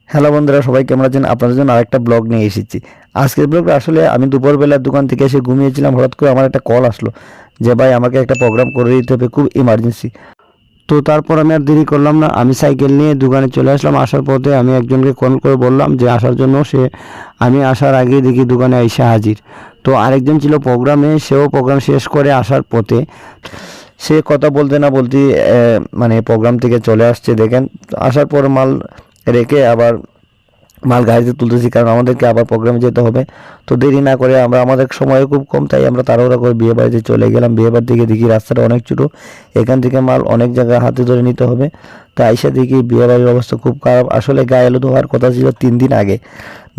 Hello বন্ধুরা, সবাই কেমন আছেন? আপনাদের জন্য আরেকটা ব্লগ নিয়ে এসেছি। আজকের ব্লগটা আসলে আমি দুপুরবেলা দোকান থেকে এসে ঘুমিয়েছিলাম, হঠাৎ করে আমার একটা কল আসলো যে ভাই আমাকে একটা প্রোগ্রাম করে দিতে হবে, খুব ইমার্জেন্সি। তো তারপর আমি আর দেরি করলাম না, আমি সাইকেল নিয়ে দোকানে চলে আসলাম। আসার পথে আমি একজনকে কল করে বললাম যে আসার জন্য। আমি আসার আগেই দেখি দোকানে এসে হাজির। তো আরেকজন ছিল প্রোগ্রামে, সেও প্রোগ্রাম শেষ করে আসার পথে সে কথা বলতে না বলতেই মানে প্রোগ্রাম থেকে চলে আসছে। দেখেন, আসার পর মাল রেখে আবার মাল গাড়িতে তুলতেছি, কারণ আমাদেরকে আবার প্রোগ্রামে যেতে হবে। তো দেরি না করে আমাদের সময় খুব কম, তাই আমরা তাড়াহুড়া করে বিয়ে বাড়িতে চলে গেলাম। বিয়ে বাড়ি থেকে দেখি রাস্তাটা অনেক ছোটো, এখান থেকে মাল অনেক জায়গায় হাতে ধরে নিতে হবে। তো আইসা দেখি বিয়ে বাড়ির অবস্থা খুব খারাপ। আসলে গায়ে হলুদ হওয়ার কথা ছিল 3 দিন আগে,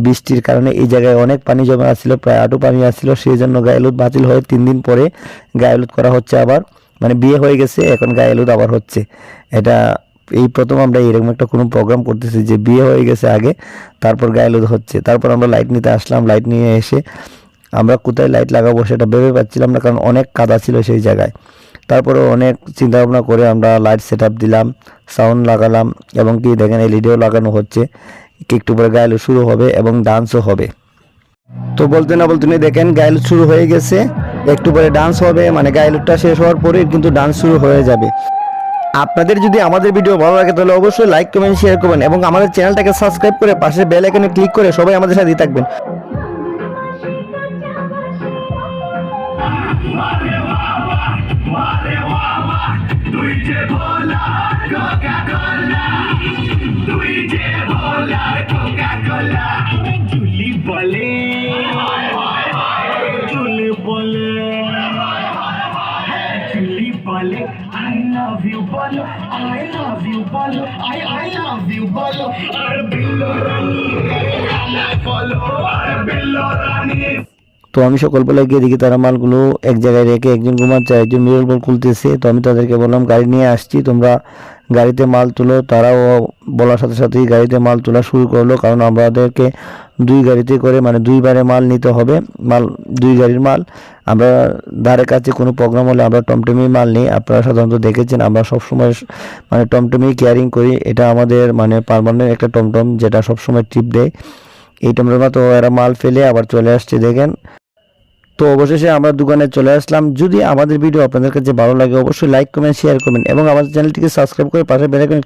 বৃষ্টির কারণে এই জায়গায় অনেক পানি জমা আসছিল, প্রায় আঁটু পানি আসছিল। সেই জন্য গায়ে হলুদ বাতিল হয়ে 3 দিন পরে গায়ে হলুদ করা হচ্ছে আবার। মানে বিয়ে হয়ে গেছে, এখন গায়ে হলুদ আবার হচ্ছে। এটা এই প্রথম আমরা এরকম একটা কোনো প্রোগ্রাম করতেছি যে বিয়ে হয়ে গেছে আগে, তারপর গায়ে হলুদ হচ্ছে। তারপর আমরা লাইট নিতে আসলাম। লাইট নিয়ে এসে আমরা কোথায় লাইট লাগাবো সেটা ভেবে পাচ্ছিলাম না, কারণ অনেক কাদা ছিল সেই জায়গায়। তারপরে অনেক চিন্তা ভাবনা করে আমরা লাইট সেট আপ দিলাম, সাউন্ড লাগালাম, এবং কি দেখেন এলইডিও লাগানো হচ্ছে। একটু পরে গায়ে হলুদ শুরু হবে এবং ডান্সও হবে। তো বলতে না বলতে দেখেন গায়ে হলুদ শুরু হয়ে গেছে, একটু পরে ডান্স হবে। মানে গায়ে হলুদটা শেষ হওয়ার পরে কিন্তু ডান্স শুরু হয়ে যাবে। আপনাদের যদি আমাদের ভিডিও ভালো লাগে তাহলে অবশ্যই লাইক কমেন্ট শেয়ার করবেন এবং আমাদের চ্যানেলটাকে সাবস্ক্রাইব করে পাশে বেল আইকনে ক্লিক করে সবাই আমাদের সাথে থাকবেন। I love you, bolo. I love you, bolo. I love you, bolo. Ar billo rani kare hame follow. Ar billo rani. তো আমি সকালবেলা গিয়ে দেখি তারা মালগুলো এক জায়গায় রেখে একজন ঘুমাচ্ছে, একজন মিরর বল খুলতেছে। তো আমি তাদেরকে বললাম গাড়ি নিয়ে আসছি, তোমরা গাড়িতে মাল তুলো। তারাও বলার সাথে সাথেই গাড়িতে মাল তোলা শুরু করলো, কারণ আমাদেরকে 2 গাড়িতে করে মানে 2বারে মাল নিতে হবে। মাল 2 গাড়ির মাল। আমরা ধারে কাছে কোনো প্রোগ্রাম হলে আমরা টমটমেই মাল নিই। আপনারা সাধারণত দেখেছেন আমরা সবসময় মানে টমটমেই কেয়ারিং করি। এটা আমাদের মানে পার্মানেন্ট একটা টমটম, যেটা সবসময় ট্রিপ দেয়। এই টমটমে তো এরা মাল ফেলে আবার চলে আসছে দেখেন। তো অবশেষে আমরা দোকানে চলে আসলাম। যদি আমাদের ভিডিও আপনাদের কাছে ভালো লাগে অবশ্যই লাইক কমেন্ট শেয়ার করবেন এবং আমাদের চ্যানেলটিকে সাবস্ক্রাইব করে পাশে বেল আইকনে